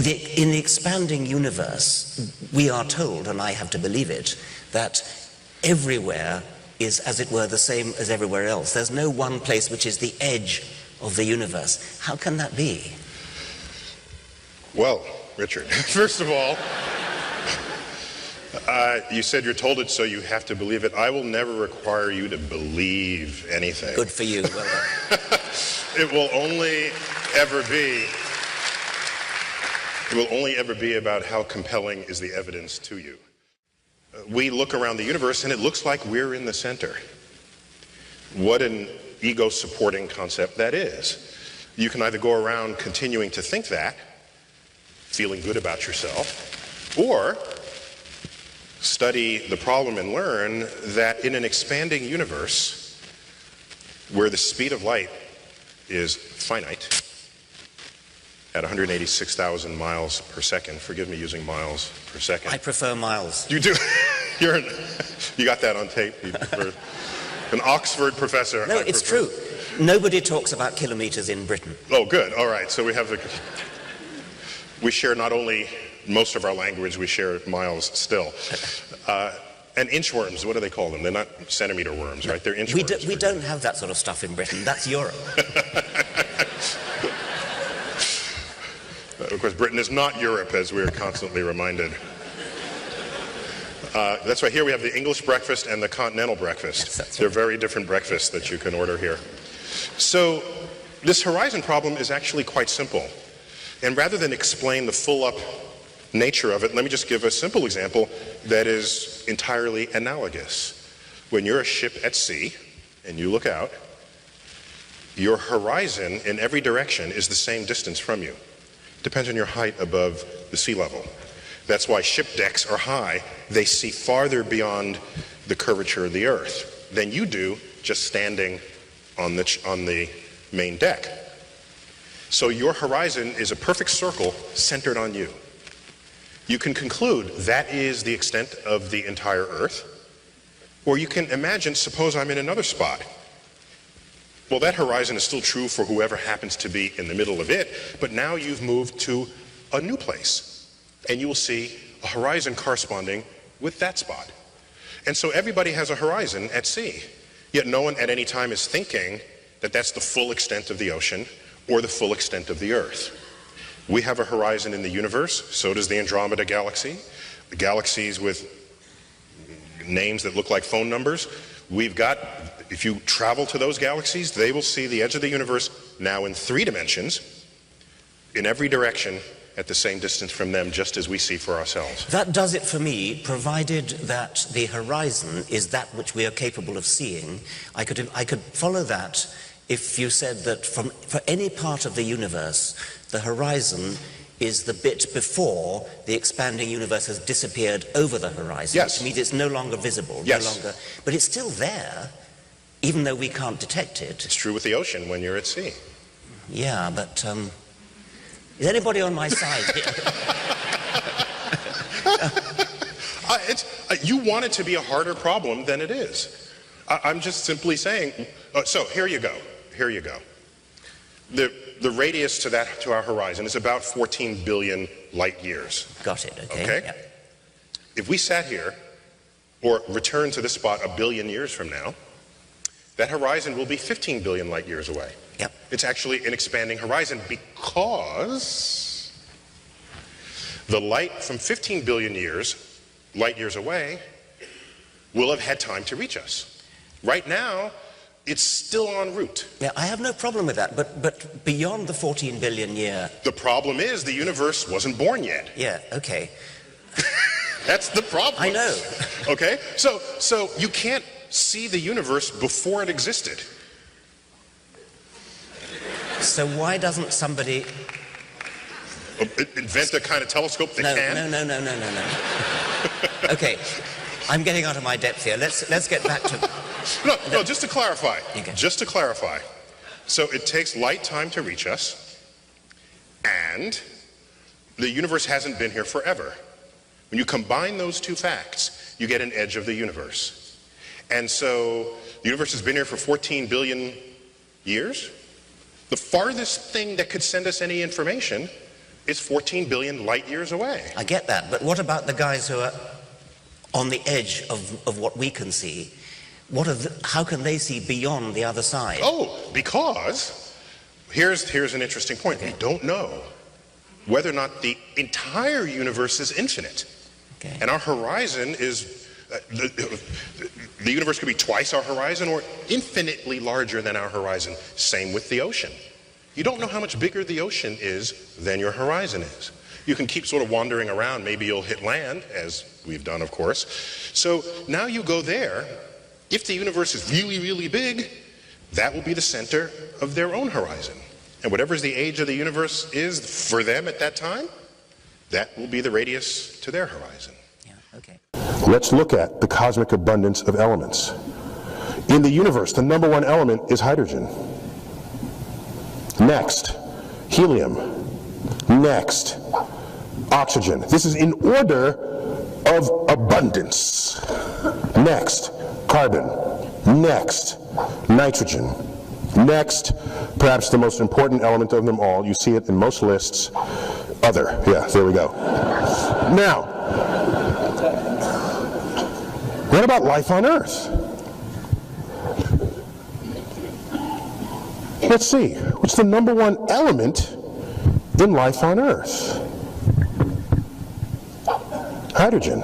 In the expanding universe, we are told, and I have to believe it, that everywhere is, as it were, the same as everywhere else. There's no one place which is the edge of the universe. How can that be? Well, Richard, first of all, you said you're told it, so you have to believe it. I will never require you to believe anything. Good for you. Well done. It will only ever be about how compelling is the evidence to you. We look around the universe and it looks like we're in the center. What an ego-supporting concept that is. You can either go around continuing to think that, feeling good about yourself, or study the problem and learn that in an expanding universe where the speed of light is finite at 186,000 miles per second. Forgive me using miles per second. I prefer miles. You do? You got that on tape. You prefer, an Oxford professor. No, it's true. Nobody talks about kilometers in Britain. Oh, good. All right. So we share not only most of our language, we share miles still. And inchworms, what do they call them? They're not centimeter worms, right? They're inchworms. We don't have that sort of stuff in Britain. That's Europe. Of course, Britain is not Europe, as we're constantly reminded. That's right. Here we have the English breakfast and the continental breakfast. Yes, that's They're right. very different breakfasts that you can order here. So this horizon problem is actually quite simple. And rather than explain the full-up nature of it, let me just give a simple example that is entirely analogous. When you're a ship at sea and you look out, your horizon in every direction is the same distance from you. Depends on your height above the sea level. That's why ship decks are high. They see farther beyond the curvature of the earth than you do just standing on the main deck. So your horizon is a perfect circle centered on you. You can conclude that is the extent of the entire earth, or you can imagine, suppose I'm in another spot. Well, that horizon is still true for whoever happens to be in the middle of it, but now you've moved to a new place, and you will see a horizon corresponding with that spot. And so everybody has a horizon at sea, yet no one at any time is thinking that that's the full extent of the ocean or the full extent of the earth. We have a horizon in the universe, so does the Andromeda galaxy. The galaxies with names that look like phone numbers. We've got, if you travel to those galaxies, they will see the edge of the universe now in 3 dimensions, in every direction, at the same distance from them, just as we see for ourselves. That does it for me, provided that the horizon is that which we are capable of seeing. I could follow that if you said that for any part of the universe, the horizon is the bit before the expanding universe has disappeared over the horizon. Yes. Which means it's no longer visible. Yes. No longer, but it's still there, even though we can't detect it. It's true with the ocean when you're at sea. Yeah, but is anybody on my side here? You want it to be a harder problem than it is. I'm just simply saying, so here you go. Here you go. The radius to our horizon is about 14 billion light years. Got it, okay. Okay? Yeah. If we sat here or return to this spot 1 billion years from now, that horizon will be 15 billion light years away. Yep. It's actually an expanding horizon because the light from 15 billion light years away will have had time to reach us. Right now, it's still en route. Yeah, I have no problem with that, but beyond the 14 billion year... The problem is the universe wasn't born yet. Yeah, okay. That's the problem. I know. Okay? So you can't see the universe before it existed. So why doesn't somebody... Invent a kind of telescope that can? No. Okay, I'm getting out of my depth here. Let's get back to... No, just to clarify. Okay. Just to clarify. So it takes light time to reach us, and the universe hasn't been here forever. When you combine those two facts, you get an edge of the universe. And so the universe has been here for 14 billion years. The farthest thing that could send us any information is 14 billion light years away. I get that, but what about the guys who are on the edge of what we can see? How can they see beyond the other side? Oh, because here's an interesting point. Okay. We don't know whether or not the entire universe is infinite. Okay. And our horizon is, the universe could be twice our horizon or infinitely larger than our horizon. Same with the ocean. You don't know how much bigger the ocean is than your horizon is. You can keep sort of wandering around. Maybe you'll hit land, as we've done, of course. So now you go there. If the universe is really, really big, that will be the center of their own horizon. And whatever the age of the universe is for them at that time, that will be the radius to their horizon. Yeah, okay. Let's look at the cosmic abundance of elements. In the universe, the number one element is hydrogen. Next, helium. Next, oxygen. This is in order of abundance. Next, carbon. Next, nitrogen. Next, perhaps the most important element of them all, you see it in most lists, other. Yeah, there we go. Now, what about life on Earth? Let's see. What's the number one element in life on Earth? Hydrogen.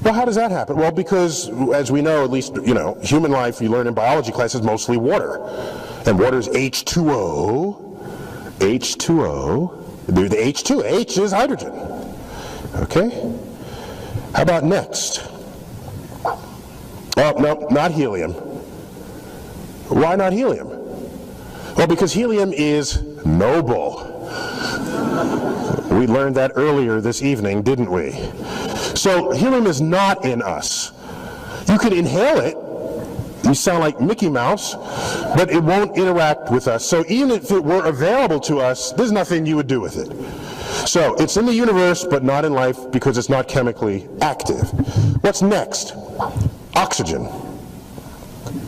Well, how does that happen? Well, because, as we know, at least, human life, you learn in biology class, is mostly water. And water is H2O. H2O. The H2. H is hydrogen. Okay? How about next? Oh, no, not helium. Why not helium? Well, because helium is noble. We learned that earlier this evening, didn't we? So helium is not in us. You can inhale it. You sound like Mickey Mouse, but it won't interact with us. So even if it were available to us, there's nothing you would do with it. So it's in the universe, but not in life because it's not chemically active. What's next? Oxygen.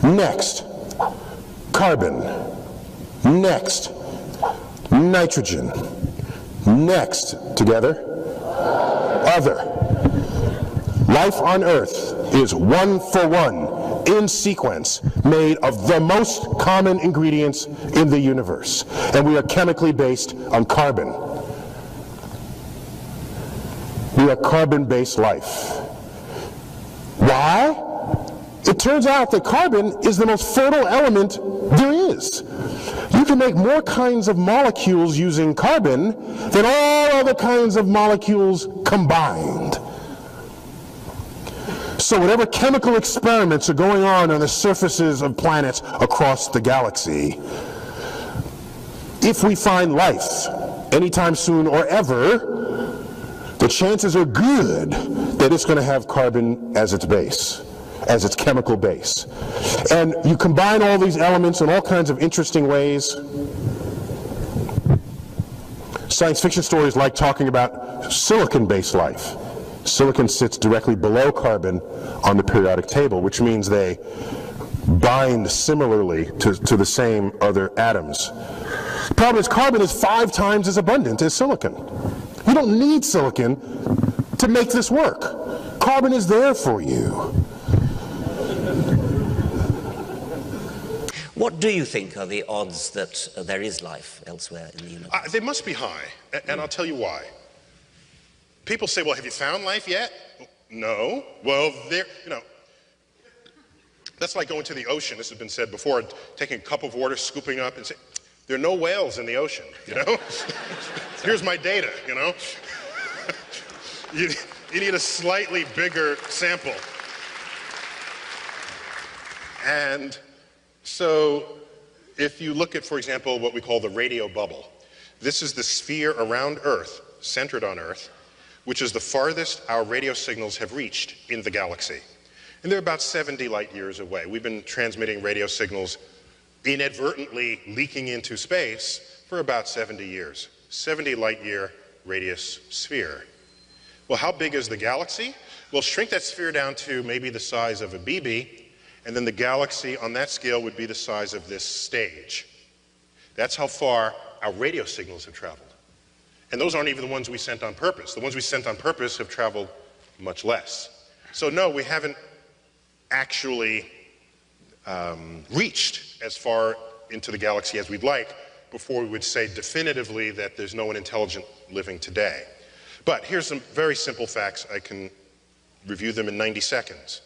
Next, carbon. Next, nitrogen. Next, together, other. Life on Earth is one for one, in sequence, made of the most common ingredients in the universe. And we are chemically based on carbon. We are carbon-based life. Why? It turns out that carbon is the most fertile element there is. You can make more kinds of molecules using carbon than all other kinds of molecules combined. So whatever chemical experiments are going on the surfaces of planets across the galaxy, if we find life anytime soon or ever, the chances are good that it's going to have carbon as its base, as its chemical base. And you combine all these elements in all kinds of interesting ways. Science fiction stories like talking about silicon-based life. Silicon sits directly below carbon on the periodic table, which means they bind similarly to the same other atoms. The problem is carbon is 5 times as abundant as silicon. You don't need silicon to make this work. Carbon is there for you. What do you think are the odds that there is life elsewhere in the universe? They must be high, and I'll tell you why. People say, well, have you found life yet? No. Well, that's like going to the ocean. This has been said before, taking a cup of water, scooping up, and saying, there are no whales in the ocean, Here's my data, You need a slightly bigger sample. And so if you look at, for example, what we call the radio bubble, this is the sphere around Earth, centered on Earth, which is the farthest our radio signals have reached in the galaxy. And they're about 70 light years away. We've been transmitting radio signals inadvertently leaking into space for about 70 years. 70 light year radius sphere. Well, how big is the galaxy? We'll shrink that sphere down to maybe the size of a BB, and then the galaxy on that scale would be the size of this stage. That's how far our radio signals have traveled. And those aren't even the ones we sent on purpose. The ones we sent on purpose have traveled much less. So no, we haven't actually reached as far into the galaxy as we'd like before we would say definitively that there's no one intelligent living today. But here's some very simple facts. I can review them in 90 seconds.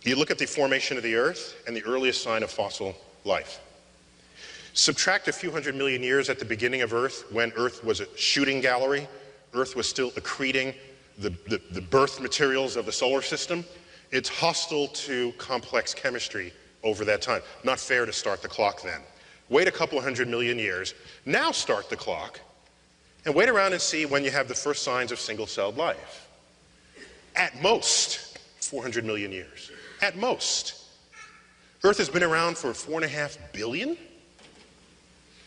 You look at the formation of the Earth and the earliest sign of fossil life. Subtract a few hundred million years at the beginning of Earth, when Earth was a shooting gallery. Earth was still accreting the birth materials of the solar system. It's hostile to complex chemistry over that time. Not fair to start the clock then. Wait a couple of 100 million years, now start the clock, and wait around and see when you have the first signs of single-celled life. At most, 400 million years. At most. Earth has been around for 4.5 billion?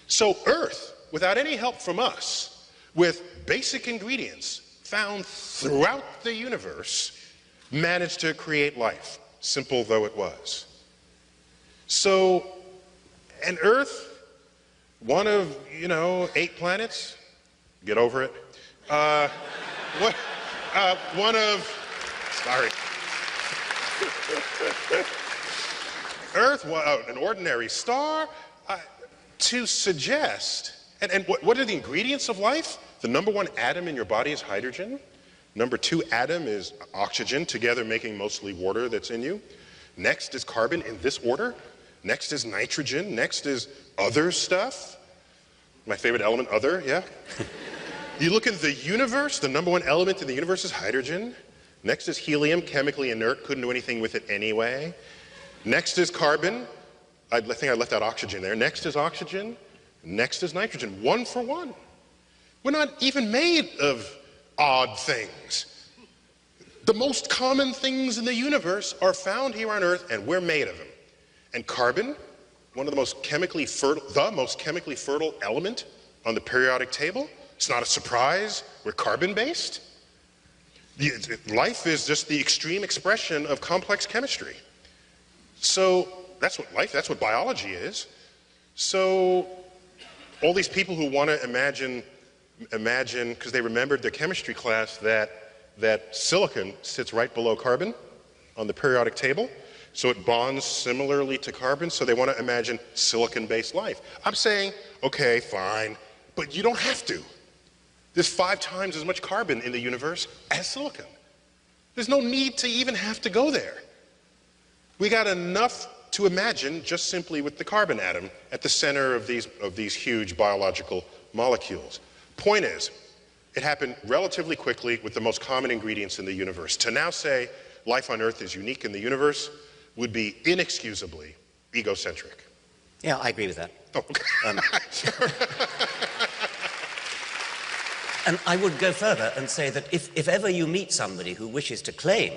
So Earth, without any help from us, with basic ingredients found throughout the universe, managed to create life, simple though it was. So, and Earth, one of, 8 planets, get over it. One of, sorry. Earth, an ordinary star, to suggest, and what are the ingredients of life? The number 1 atom in your body is hydrogen. Number 2 atom is oxygen, together making mostly water that's in you. Next is carbon in this order. Next is nitrogen. Next is other stuff. My favorite element, other, yeah. You look at the universe, the number 1 element in the universe is hydrogen. Next is helium, chemically inert, couldn't do anything with it anyway. Next is carbon. I think I left out oxygen there. Next is oxygen. Next is nitrogen, 1 for 1. We're not even made of odd things. The most common things in the universe are found here on Earth, and we're made of them. And carbon, one of the most chemically fertile element on the periodic table. It's not a surprise, we're carbon-based. Life is just the extreme expression of complex chemistry. So that's what life, that's what biology is. So all these people who want to imagine, because they remembered their chemistry class, that silicon sits right below carbon on the periodic table. So it bonds similarly to carbon, so they want to imagine silicon-based life. I'm saying, okay, fine, but you don't have to. There's 5 times as much carbon in the universe as silicon. There's no need to even have to go there. We got enough to imagine just simply with the carbon atom at the center of these huge biological molecules. Point is, it happened relatively quickly with the most common ingredients in the universe. To now say life on Earth is unique in the universe would be inexcusably egocentric. Yeah, I agree with that. Oh, okay. And I would go further and say that if ever you meet somebody who wishes to claim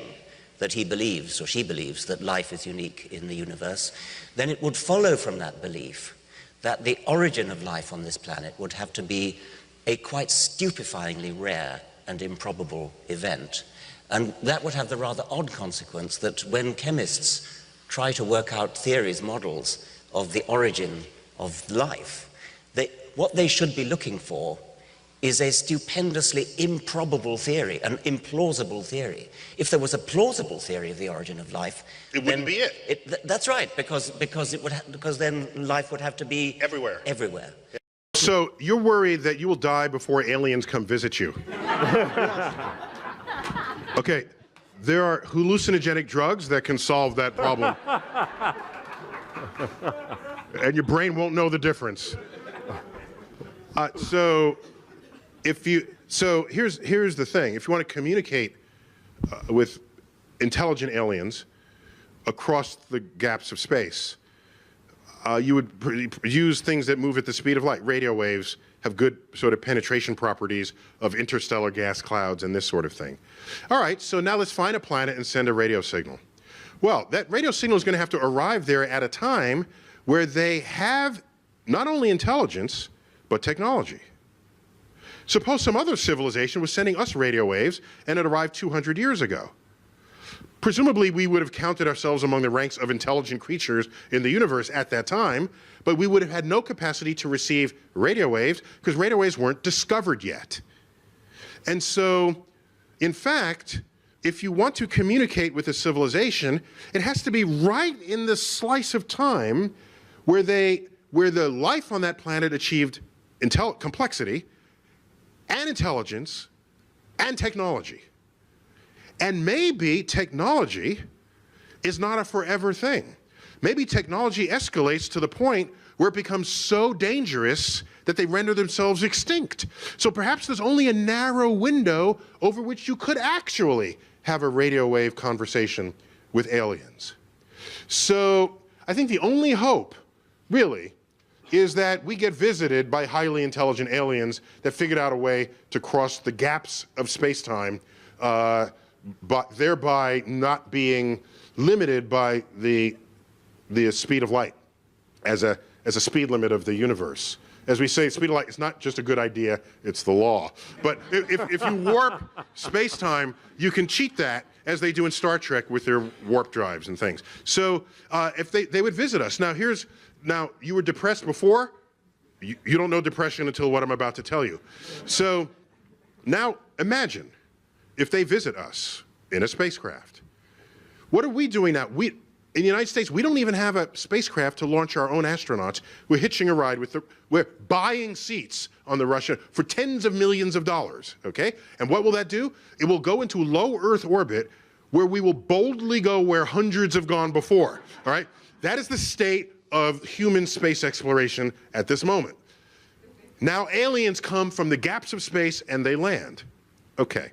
that he believes or she believes that life is unique in the universe, then it would follow from that belief that the origin of life on this planet would have to be a quite stupefyingly rare and improbable event. And that would have the rather odd consequence that when chemists try to work out theories, models of the origin of life, what they should be looking for is a stupendously improbable theory, an implausible theory. If there was a plausible theory of the origin of life, it wouldn't be it. That's right, because then life would have to be everywhere. Everywhere. So you're worried that you will die before aliens come visit you. Okay, there are hallucinogenic drugs that can solve that problem. And your brain won't know the difference. So here's the thing. If you want to communicate with intelligent aliens across the gaps of space, you would use things that move at the speed of light. Radio waves have good sort of penetration properties of interstellar gas clouds and this sort of thing. All right, so now let's find a planet and send a radio signal. Well, that radio signal is going to have to arrive there at a time where they have not only intelligence, but technology. Suppose some other civilization was sending us radio waves and it arrived 200 years ago. Presumably, we would have counted ourselves among the ranks of intelligent creatures in the universe at that time, but we would have had no capacity to receive radio waves because radio waves weren't discovered yet. And so, in fact, if you want to communicate with a civilization, it has to be right in the slice of time where the life on that planet achieved complexity and intelligence and technology. And maybe technology is not a forever thing. Maybe technology escalates to the point where it becomes so dangerous that they render themselves extinct. So perhaps there's only a narrow window over which you could actually have a radio wave conversation with aliens. So I think the only hope, really, is that we get visited by highly intelligent aliens that figured out a way to cross the gaps of space-time, but thereby not being limited by the speed of light as a speed limit of the universe. As we say, speed of light is not just a good idea, it's the law. But if you warp space-time, you can cheat that, as they do in Star Trek with their warp drives and things. So if they would visit us. Now, you were depressed before? You don't know depression until what I'm about to tell you. So now imagine if they visit us in a spacecraft. What are we doing now? In the United States, we don't even have a spacecraft to launch our own astronauts. We're hitching a ride we're buying seats on the Russian for tens of millions of dollars, okay? And what will that do? It will go into low Earth orbit where we will boldly go where hundreds have gone before, all right? That is the state of human space exploration at this moment. Now aliens come from the gaps of space and they land. Okay.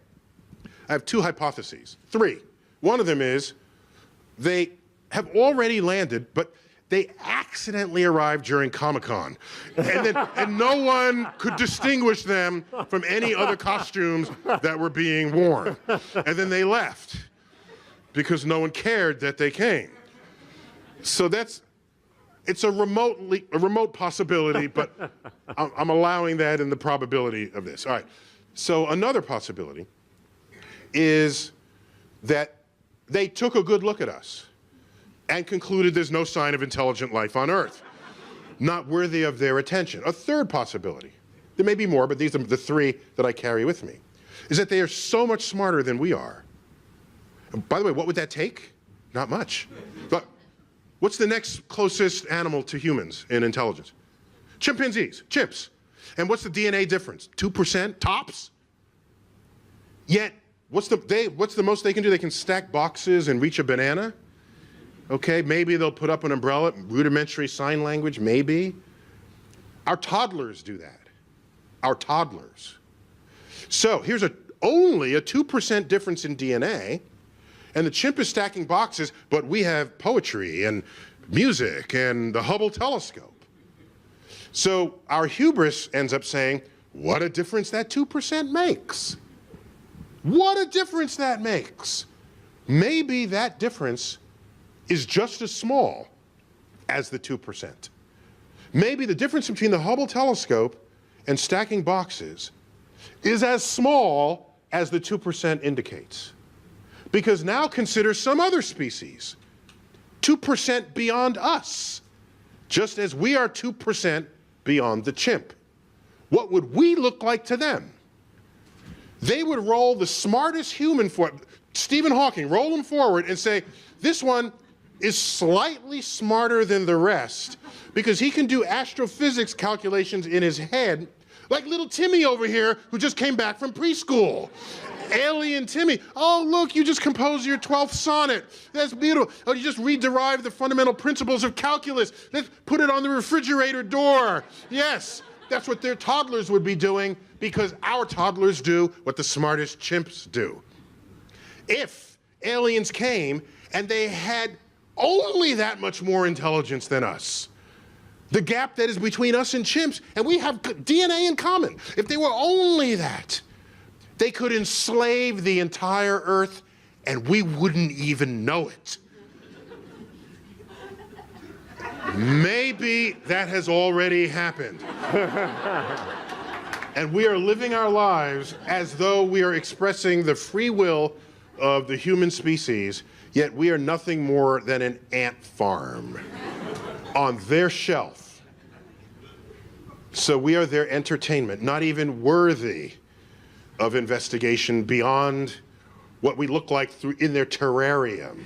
I have two hypotheses. Three. One of them is they have already landed, but they accidentally arrived during Comic-Con. And no one could distinguish them from any other costumes that were being worn. And then they left because no one cared that they came. So it's a remote possibility, but I'm allowing that in the probability of this. All right. So another possibility is that they took a good look at us and concluded there's no sign of intelligent life on Earth, not worthy of their attention. A third possibility, there may be more, but these are the three that I carry with me, is that they are so much smarter than we are. And by the way, what would that take? Not much. But what's the next closest animal to humans in intelligence? Chimpanzees, chimps. And what's the DNA difference? 2% tops? Yet, what's the most they can do? They can stack boxes and reach a banana? Okay, maybe they'll put up an umbrella, rudimentary sign language, maybe. Our toddlers do that. Our toddlers. So here's only a 2% difference in DNA, and the chimp is stacking boxes, but we have poetry and music and the Hubble telescope. So our hubris ends up saying, what a difference that 2% makes. What a difference that makes. Maybe that difference is just as small as the 2%. Maybe the difference between the Hubble telescope and stacking boxes is as small as the 2% indicates. Because now consider some other species, 2% beyond us, just as we are 2% beyond the chimp. What would we look like to them? They would roll the smartest human Stephen Hawking, roll him forward and say, this one is slightly smarter than the rest because he can do astrophysics calculations in his head, like little Timmy over here who just came back from preschool. Alien Timmy. Oh, look, you just composed your 12th sonnet. That's beautiful. Oh, you just re-derived the fundamental principles of calculus. Let's put it on the refrigerator door. Yes, that's what their toddlers would be doing because our toddlers do what the smartest chimps do. If aliens came and they had only that much more intelligence than us, the gap that is between us and chimps, and we have DNA in common, if they were only that, they could enslave the entire Earth and we wouldn't even know it. Maybe that has already happened. And we are living our lives as though we are expressing the free will of the human species, yet we are nothing more than an ant farm on their shelf. So we are their entertainment, not even worthy of investigation beyond what we look like in their terrarium.